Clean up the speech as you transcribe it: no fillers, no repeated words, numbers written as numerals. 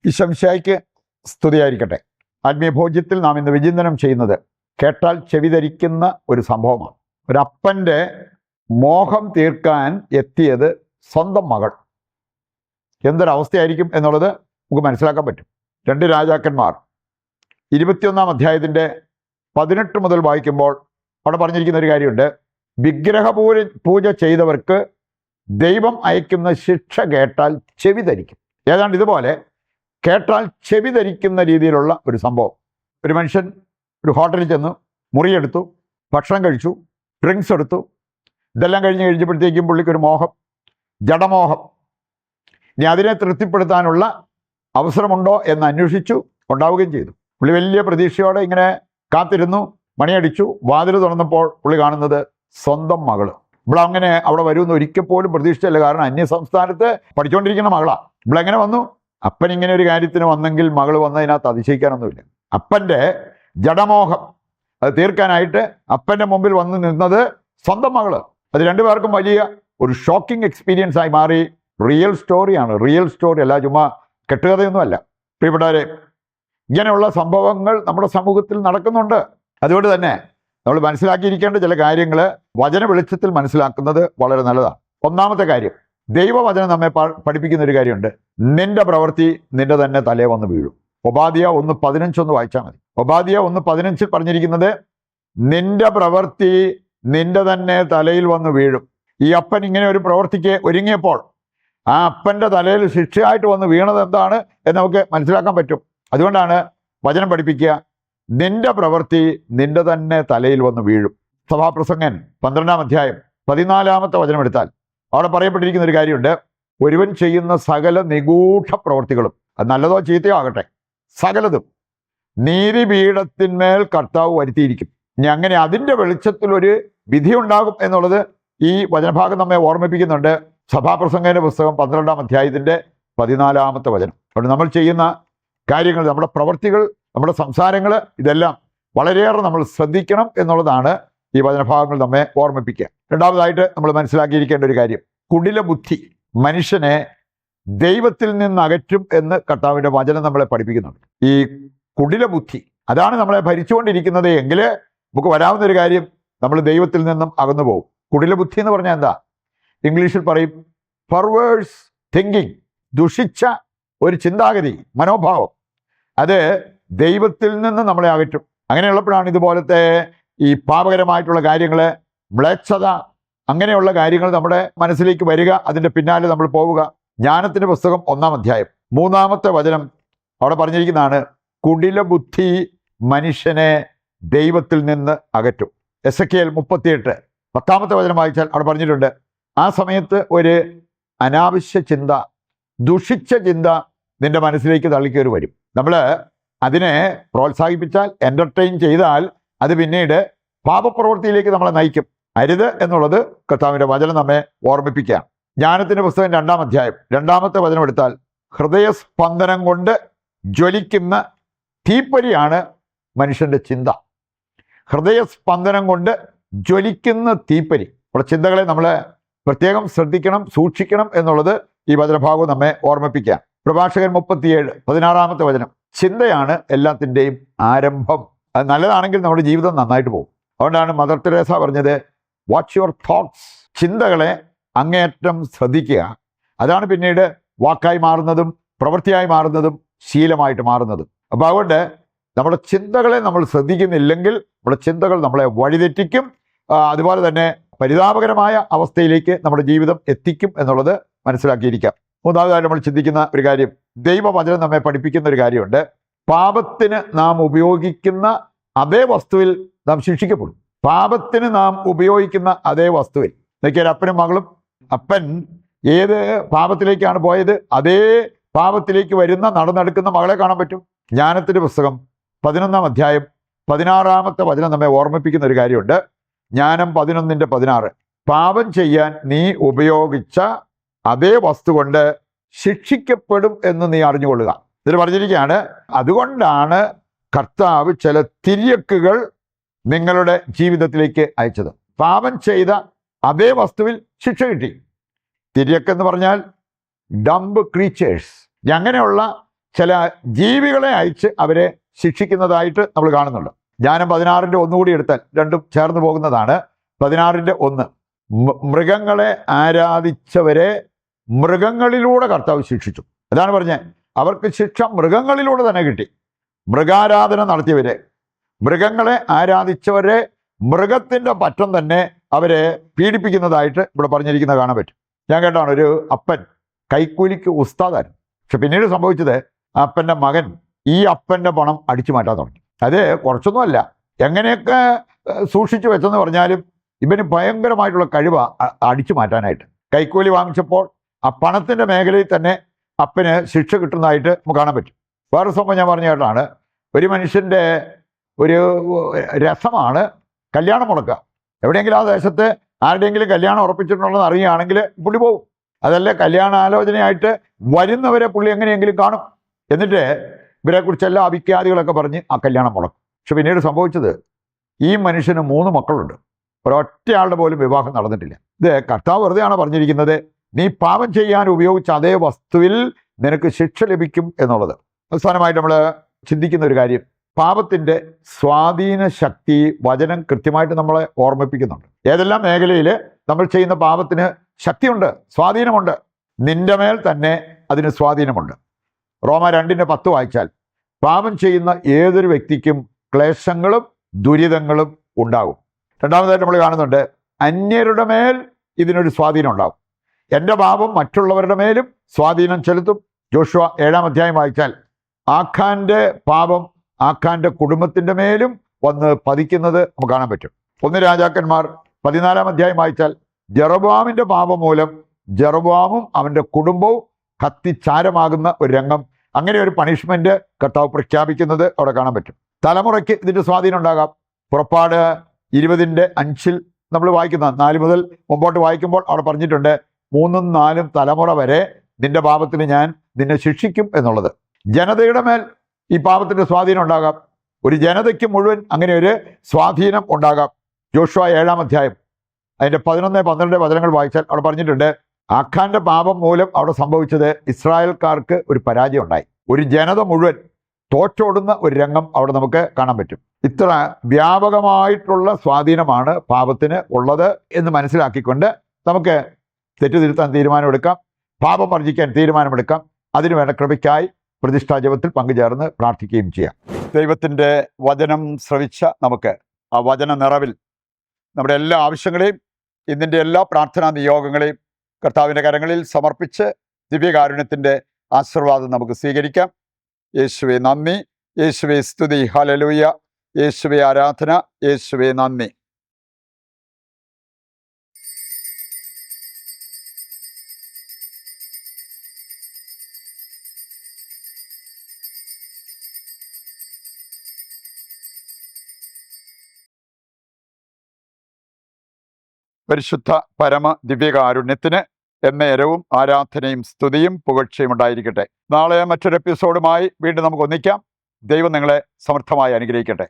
ഈശംശായിക്ക് സ്തുതിയായിരിക്കട്ടെ. ആത്മീയ ഭോജ്യത്തിൽ നാം ഇന്ന് വിചിന്തനം ചെയ്യുന്നത് കേട്ടാൽ ചെവിധരിക്കുന്ന ഒരു സംഭവമാണ്. ഒരപ്പൻ്റെ മോഹം തീർക്കാൻ എത്തിയത് സ്വന്തം മകൾ. എന്തൊരവസ്ഥയായിരിക്കും എന്നുള്ളത് നമുക്ക് മനസ്സിലാക്കാൻ പറ്റും. 2 രാജാക്കന്മാർ 21 അധ്യായത്തിൻ്റെ 18 മുതൽ വായിക്കുമ്പോൾ അവിടെ പറഞ്ഞിരിക്കുന്ന ഒരു കാര്യമുണ്ട്. പൂജ ചെയ്തവർക്ക് ദൈവം അയക്കുന്ന ശിക്ഷ കേട്ടാൽ ചെവി ധരിക്കും. ഏതാണ്ട് ഇതുപോലെ കേട്ടാൽ ചെവി ധരിക്കുന്ന രീതിയിലുള്ള ഒരു സംഭവം. ഒരു മനുഷ്യൻ ഒരു ഹോട്ടലിൽ ചെന്ന് മുറിയെടുത്തു, ഭക്ഷണം കഴിച്ചു, ഡ്രിങ്ക്സ് എടുത്തു. ഇതെല്ലാം കഴിഞ്ഞപ്പോഴത്തേക്കും പുള്ളിക്കൊരു മോഹം, ജഡമോഹം. ഇനി അതിനെ തൃപ്തിപ്പെടുത്താനുള്ള അവസരമുണ്ടോ എന്ന് അന്വേഷിച്ചു, ഉണ്ടാവുകയും ചെയ്തു. പുള്ളി വലിയ പ്രതീക്ഷയോടെ ഇങ്ങനെ കാത്തിരുന്നു. മണിയടിച്ചു. വാതിൽ തുറന്നപ്പോൾ പുള്ളി കാണുന്നത് സ്വന്തം മകള്. ഇവിടെ അവിടെ വരുമെന്ന് ഒരിക്കൽ പോലും പ്രതീക്ഷിച്ചില്ല. കാരണം അന്യ സംസ്ഥാനത്ത് പഠിച്ചുകൊണ്ടിരിക്കുന്ന മകളാണ്. ഇവിടെ എങ്ങനെ വന്നു? അപ്പൻ ഇങ്ങനെ ഒരു കാര്യത്തിന് വന്നെങ്കിൽ മകൾ വന്നതിനകത്ത് അതിശയിക്കാനൊന്നുമില്ല. അപ്പൻ്റെ ജഡമോഹം അത് തീർക്കാനായിട്ട് അപ്പൻ്റെ മുമ്പിൽ വന്ന് നിന്നത് സ്വന്തം മകള്. അത് രണ്ടുപേർക്കും വലിയ ഒരു ഷോക്കിംഗ് എക്സ്പീരിയൻസ് ആയി മാറി. റിയൽ സ്റ്റോറിയാണ്, റിയൽ സ്റ്റോറി അല്ല, ചുമ്മാ കെട്ടുകഥയൊന്നുമല്ല. പ്രിയപ്പെട്ടവരെ, ഇങ്ങനെയുള്ള സംഭവങ്ങൾ നമ്മുടെ സമൂഹത്തിൽ നടക്കുന്നുണ്ട്. അതുകൊണ്ട് തന്നെ നമ്മൾ മനസ്സിലാക്കിയിരിക്കേണ്ട ചില കാര്യങ്ങൾ വചന വെളിച്ചത്തിൽ മനസ്സിലാക്കുന്നത് വളരെ നല്ലതാണ്. ഒന്നാമത്തെ കാര്യം, ദൈവവചനം നമ്മെ പഠിപ്പിക്കുന്ന ഒരു കാര്യമുണ്ട്. നിന്റെ പ്രവൃത്തി നിന്റെ തന്നെ തലേ വന്ന് വീഴും. ഒബാദ്യ 1:15 ഒന്ന് വായിച്ചാൽ മതി. ഒബാദ്യ 1:15 പറഞ്ഞിരിക്കുന്നത് നിന്റെ പ്രവൃത്തി നിന്റെ തന്നെ തലയിൽ വന്ന് വീഴും. ഈ അപ്പൻ ഇങ്ങനെ ഒരു പ്രവൃത്തിക്ക് ഒരുങ്ങിയപ്പോൾ ആ അപ്പൻ്റെ തലയിൽ ശിക്ഷയായിട്ട് വന്ന് വീണത് എന്താണ് എന്ന് നമുക്ക് മനസ്സിലാക്കാൻ പറ്റും. അതുകൊണ്ടാണ് വചനം പഠിപ്പിക്കുക, നിന്റെ പ്രവൃത്തി നിന്റെ തന്നെ തലയിൽ വന്ന് വീഴും. സഭാപ്രസംഗൻ 12 അധ്യായം 14 വചനം എടുത്താൽ അവിടെ പറയപ്പെട്ടിരിക്കുന്ന ഒരു കാര്യമുണ്ട്. ഒരുവൻ ചെയ്യുന്ന സകല നിഗൂഢ പ്രവൃത്തികളും, അത് നല്ലതോ ചീത്തയോ ആകട്ടെ, സകലതും നീതിപീഠത്തിന്മേൽ കർത്താവ് വരുത്തിയിരിക്കും. ഇനി അങ്ങനെ അതിൻ്റെ വെളിച്ചത്തിൽ ഒരു വിധി ഉണ്ടാകും എന്നുള്ളത് ഈ വചനഭാഗം നമ്മെ ഓർമ്മിപ്പിക്കുന്നുണ്ട്. സഭാപ്രസംഗന്റെ പുസ്തകം 12 അധ്യായത്തിൻ്റെ 14 വചനം. അതുകൊണ്ട് നമ്മൾ ചെയ്യുന്ന കാര്യങ്ങൾ, നമ്മുടെ പ്രവൃത്തികൾ, നമ്മുടെ സംസാരങ്ങൾ, ഇതെല്ലാം വളരെയേറെ നമ്മൾ ശ്രദ്ധിക്കണം എന്നുള്ളതാണ് ഈ വചനഭാഗങ്ങൾ നമ്മെ ഓർമ്മിപ്പിക്കുക. രണ്ടാമതായിട്ട് നമ്മൾ മനസ്സിലാക്കിയിരിക്കേണ്ട ഒരു കാര്യം, കുടില ബുദ്ധി മനുഷ്യനെ ദൈവത്തിൽ നിന്ന് അകറ്റും എന്ന് കർത്താവിൻ്റെ വചനം നമ്മളെ പഠിപ്പിക്കുന്നുണ്ട്. ഈ കുടില ബുദ്ധി അതാണ് നമ്മളെ ഭരിച്ചുകൊണ്ടിരിക്കുന്നത് എങ്കിൽ നമുക്ക് വരാവുന്ന ഒരു കാര്യം, നമ്മൾ ദൈവത്തിൽ നിന്നും അകന്നു പോകും. കുടില ബുദ്ധി എന്ന് പറഞ്ഞാൽ എന്താ? ഇംഗ്ലീഷിൽ പറയും പെർവേഴ്സ് തിങ്കിങ്, ദുഷിച്ച ഒരു ചിന്താഗതി, മനോഭാവം. അത് ദൈവത്തിൽ നിന്ന് നമ്മളെ അകറ്റും. അങ്ങനെയുള്ളപ്പോഴാണ് ഇതുപോലത്തെ ഈ പാപകരമായിട്ടുള്ള കാര്യങ്ങൾ, മ്ലേച്ഛത, അങ്ങനെയുള്ള കാര്യങ്ങൾ നമ്മുടെ മനസ്സിലേക്ക് വരിക. അതിൻ്റെ പിന്നാലെ നമ്മൾ പോവുക. ജ്ഞാനത്തിൻ്റെ പുസ്തകം 1 അധ്യായം 3 വചനം അവിടെ പറഞ്ഞിരിക്കുന്നതാണ്, കുടില ബുദ്ധി മനുഷ്യനെ ദൈവത്തിൽ നിന്ന് അകറ്റും. എസെക്കിയേൽ 38 10 വചനം വായിച്ചാൽ അവിടെ പറഞ്ഞിട്ടുണ്ട്, ആ സമയത്ത് ഒരു അനാവശ്യ ചിന്ത, ദുഷിച്ച ചിന്ത നിന്റെ മനസ്സിലേക്ക് തള്ളിക്കയറി വരും. നമ്മൾ അതിനെ പ്രോത്സാഹിപ്പിച്ചാൽ, എൻ്റർടൈൻ ചെയ്താൽ അത് പിന്നീട് പാപപ്രവൃത്തിയിലേക്ക് നമ്മളെ നയിക്കും. അരുത് എന്നുള്ളത് കർത്താവിൻ്റെ വചനം നമ്മെ ഓർമ്മിപ്പിക്കുകയാണ്. ജ്ഞാനത്തിൻ്റെ പുസ്തകം 2 അധ്യായം 2 വചനം എടുത്താൽ, ഹൃദയസ്പന്ദനം കൊണ്ട് ജ്വലിക്കുന്ന തീപ്പൊരിയാണ് മനുഷ്യൻ്റെ ചിന്ത. ഹൃദയസ്പന്ദനം കൊണ്ട് ജ്വലിക്കുന്ന തീപ്പൊരി. നമ്മുടെ ചിന്തകളെ നമ്മൾ പ്രത്യേകം ശ്രദ്ധിക്കണം, സൂക്ഷിക്കണം എന്നുള്ളത് ഈ വചനഭാഗം നമ്മെ ഓർമ്മിപ്പിക്കുക. പ്രഭാഷകൻ 37:16 വചനം, ചിന്തയാണ് എല്ലാത്തിൻ്റെയും ആരംഭം. അത് നല്ലതാണെങ്കിൽ നമ്മുടെ ജീവിതം നന്നായിട്ട് പോകും. അതുകൊണ്ടാണ് മദർ തെരേസ പറഞ്ഞത്, വാച്ച് യുവർ തോട്ട്സ്. ചിന്തകളെ അങ്ങേയറ്റം ശ്രദ്ധിക്കുക. അതാണ് പിന്നീട് വാക്കായി മാറുന്നതും പ്രവൃത്തിയായി മാറുന്നതും ശീലമായിട്ട് മാറുന്നതും. അപ്പോൾ അതുകൊണ്ട് നമ്മുടെ ചിന്തകളെ നമ്മൾ ശ്രദ്ധിക്കുന്നില്ലെങ്കിൽ നമ്മുടെ ചിന്തകൾ നമ്മളെ വഴിതെറ്റിക്കും. അതുപോലെ തന്നെ പരിതാപകരമായ അവസ്ഥയിലേക്ക് നമ്മുടെ ജീവിതം എത്തിക്കും എന്നുള്ളത് മനസ്സിലാക്കിയിരിക്കാം. മൂന്നാമതായി നമ്മൾ ചിന്തിക്കുന്ന ഒരു കാര്യം, ദൈവവചനം നമ്മെ പഠിപ്പിക്കുന്ന ഒരു കാര്യമുണ്ട്. പാപത്തിന് നാം ഉപയോഗിക്കുന്ന അതേ വസ്തുവിൽ നാം ശിക്ഷിക്കപ്പെടും. പാപത്തിന് നാം ഉപയോഗിക്കുന്ന അതേ വസ്തുവിൽ. എന്നൊക്കെയാണ് അപ്പനും മകളും. അപ്പൻ ഏത് പാപത്തിലേക്കാണ് പോയത്, അതേ പാപത്തിലേക്ക് വരുന്ന നടന്നെടുക്കുന്ന മകളെ കാണാൻ പറ്റും. ജ്ഞാനത്തിൻ്റെ പുസ്തകം 11 അധ്യായം 16 വചനം നമ്മെ ഓർമ്മിപ്പിക്കുന്ന ഒരു കാര്യമുണ്ട്. ജ്ഞാനം 11:16, പാപം ചെയ്യാൻ നീ ഉപയോഗിച്ച അതേ വസ്തു കൊണ്ട് ശിക്ഷിക്കപ്പെടും എന്ന് നീ അറിഞ്ഞുകൊള്ളുക. ഇതിൽ പറഞ്ഞിരിക്കുകയാണ്, അതുകൊണ്ടാണ് കർത്താവ് ചില തിര്യക്കുകൾ നിങ്ങളുടെ ജീവിതത്തിലേക്ക് അയച്ചത്. പാപം ചെയ്ത അതേ വസ്തുവിൽ ശിക്ഷ കിട്ടി. തിര്യക്കെന്ന് പറഞ്ഞാൽ ഡംബ് ക്രീച്ചേഴ്സ്. അങ്ങനെയുള്ള ചില ജീവികളെ അയച്ച് അവരെ ശിക്ഷിക്കുന്നതായിട്ട് നമ്മൾ കാണുന്നുണ്ട്. ജ്ഞാനം 16-ന്റെ 1 കൂടി എടുത്താൽ രണ്ടും ചേർന്ന് പോകുന്നതാണ്. 16-ന്റെ 1, മൃഗങ്ങളെ ആരാധിച്ചവരെ മൃഗങ്ങളിലൂടെ കർത്താവ് ശിക്ഷിച്ചു. അതാണ് പറഞ്ഞത്, അവർക്ക് ശിക്ഷ മൃഗങ്ങളിലൂടെ തന്നെ കിട്ടി. മൃഗാരാധന നടത്തിയവരെ, മൃഗങ്ങളെ ആരാധിച്ചവരെ മൃഗത്തിൻ്റെ പറ്റം തന്നെ അവരെ പീഡിപ്പിക്കുന്നതായിട്ട് ഇവിടെ പറഞ്ഞിരിക്കുന്നത് കാണാൻ പറ്റും. ഞാൻ കേട്ടാണ്, ഒരു അപ്പൻ കൈക്കൂലിക്ക് ഉസ്താദായിരുന്നു. പക്ഷെ പിന്നീട് സംഭവിച്ചത് അപ്പൻ്റെ മകൻ ഈ അപ്പൻ്റെ പണം അടിച്ചു മാറ്റാൻ തുടങ്ങി. അത് കുറച്ചൊന്നുമല്ല, എങ്ങനെയൊക്കെ സൂക്ഷിച്ചു വെച്ചെന്ന് പറഞ്ഞാലും ഇവന് ഭയങ്കരമായിട്ടുള്ള കഴിവ് അടിച്ചു മാറ്റാനായിട്ട്. കൈക്കൂലി വാങ്ങിച്ചപ്പോൾ ആ പണത്തിൻ്റെ മേഖലയിൽ തന്നെ അപ്പന് ശിക്ഷ കിട്ടുന്നതായിട്ട് നമുക്ക് കാണാൻ പറ്റും. വേറെ സംഭവം ഞാൻ പറഞ്ഞ കേട്ടാണ്, ഒരു മനുഷ്യൻ്റെ ഒരു രസമാണ് കല്യാണം മുടക്കുക. എവിടെയെങ്കിലും ആ ദേശത്ത് ആരുടെയെങ്കിലും കല്യാണം ഉറപ്പിച്ചിട്ടുണ്ടെന്ന് അറിയുകയാണെങ്കിൽ പുള്ളി പോകും. അതല്ല, കല്യാണാലോചനയായിട്ട് വരുന്നവരെ പുള്ളി എങ്ങനെയെങ്കിലും കാണും. എന്നിട്ട് ഇവരെക്കുറിച്ചെല്ലാം അഭിഖ്യാതികളൊക്കെ പറഞ്ഞ് ആ കല്യാണം മുടക്കും. പക്ഷെ പിന്നീട് സംഭവിച്ചത്, ഈ മനുഷ്യന് 3 മക്കളുണ്ട്, ഒരൊറ്റയാളുടെ പോലും വിവാഹം നടന്നിട്ടില്ല. ഇത് കർത്താവ് വെറുതെയാണ് പറഞ്ഞിരിക്കുന്നത്, നീ പാപം ചെയ്യാൻ ഉപയോഗിച്ച അതേ വസ്തുവിൽ നിനക്ക് ശിക്ഷ ലഭിക്കും എന്നുള്ളത്. അവസാനമായിട്ട് നമ്മൾ ചിന്തിക്കുന്ന ഒരു കാര്യം, പാപത്തിൻ്റെ സ്വാധീന ശക്തി വചനം കൃത്യമായിട്ട് നമ്മളെ ഓർമ്മിപ്പിക്കുന്നുണ്ട്. ഏതെല്ലാം മേഖലയിൽ നമ്മൾ ചെയ്യുന്ന പാപത്തിന് ശക്തിയുണ്ട്, സ്വാധീനമുണ്ട്, നിന്റെ മേൽ തന്നെ അതിന് സ്വാധീനമുണ്ട്. റോമ 2:10 വായിച്ചാൽ, പാപം ചെയ്യുന്ന ഏതൊരു വ്യക്തിക്കും ക്ലേശങ്ങളും ദുരിതങ്ങളും ഉണ്ടാകും. രണ്ടാമതായിട്ട് നമ്മൾ കാണുന്നുണ്ട്, അന്യരുടെ മേൽ ഇതിനൊരു സ്വാധീനം ഉണ്ടാകും. എൻ്റെ പാപം മറ്റുള്ളവരുടെ മേലും സ്വാധീനം ചെലുത്തും. ജോഷുവ 7-ാം അധ്യായം വായിച്ചാൽ, ആഖാന്റെ പാപം ആഖാന്റെ കുടുംബത്തിൻ്റെ മേലും വന്ന് പതിക്കുന്നത് നമുക്ക് കാണാൻ പറ്റും. 1 രാജാക്കന്മാർ 14-ാം അധ്യായം വായിച്ചാൽ, ജെറൊബോവാമിൻ്റെ പാപം മൂലം ജെറൊബോവാമും അവൻ്റെ കുടുംബവും കത്തിച്ചാരമാകുന്ന ഒരു രംഗം, അങ്ങനെ ഒരു പണിഷ്മെന്റ് കർത്താവ് പ്രഖ്യാപിക്കുന്നത് അവിടെ കാണാൻ പറ്റും. തലമുറയ്ക്ക് ഇതിൻ്റെ സ്വാധീനം ഉണ്ടാകാം. പുറപ്പാട് 20-5 നമ്മൾ വായിക്കുന്ന 4 മുതൽ മുമ്പോട്ട് വായിക്കുമ്പോൾ അവിടെ പറഞ്ഞിട്ടുണ്ട്, 3ഉം 4ഉം തലമുറ വരെ നിന്റെ പാപത്തിന് ഞാൻ നിന്നെ ശിക്ഷിക്കും എന്നുള്ളത്. ജനതയുടെ മേൽ ഈ പാപത്തിൻ്റെ സ്വാധീനം ഉണ്ടാകാം. ഒരു ജനതയ്ക്ക് മുഴുവൻ അങ്ങനെ ഒരു സ്വാധീനം ഉണ്ടാകാം. ജോഷുവ 7-ാം അധ്യായം അതിൻ്റെ 11-12 വചനങ്ങൾ വായിച്ചാൽ അവിടെ പറഞ്ഞിട്ടുണ്ട്, ആഖാന്റെ പാപം മൂലം അവിടെ സംഭവിച്ചത് ഇസ്രായേൽക്കാർക്ക് ഒരു പരാജയം ഉണ്ടായി. ഒരു ജനത മുഴുവൻ തോറ്റോടുന്ന ഒരു രംഗം അവിടെ നമുക്ക് കാണാൻ പറ്റും. ഇത്ര വ്യാപകമായിട്ടുള്ള സ്വാധീനമാണ് പാപത്തിന് ഉള്ളത് എന്ന് മനസ്സിലാക്കിക്കൊണ്ട് നമുക്ക് തെറ്റുതിരുത്താൻ തീരുമാനമെടുക്കാം, പാപം വർജിക്കാൻ തീരുമാനമെടുക്കാം. അതിനുവേണ്ട കൃപയ്ക്കായി പ്രതിഷ്ഠാ ജപത്തിൽ പങ്കുചേർന്ന് പ്രാർത്ഥിക്കുകയും ചെയ്യാം. ദൈവത്തിൻ്റെ വചനം ശ്രവിച്ച നമുക്ക് ആ വചന നിറവിൽ നമ്മുടെ എല്ലാ ആവശ്യങ്ങളെയും ഇതിൻ്റെ എല്ലാ പ്രാർത്ഥനാ നിയോഗങ്ങളെയും കർത്താവിൻ്റെ കരങ്ങളിൽ സമർപ്പിച്ച് ദിവ്യകാരുണ്യത്തിൻ്റെ ആശീർവാദം നമുക്ക് സ്വീകരിക്കാം. യേശുവേ നന്ദി, യേശുവേ സ്തുതി, ഹല്ലേലൂയ, യേശുവേ ആരാധന, യേശുവേ നന്ദി. പരിശുദ്ധ പരമ ദിവ്യകാരുണ്യത്തിന് എന്നേരവും ആരാധനയും സ്തുതിയും പുകഴ്ചയും ഉണ്ടായിരിക്കട്ടെ. നാളെ മറ്റൊരു എപ്പിസോഡുമായി വീണ്ടും നമുക്ക് ഒന്നിക്കാം. ദൈവം നിങ്ങളെ സമർത്ഥമായി അനുഗ്രഹിക്കട്ടെ.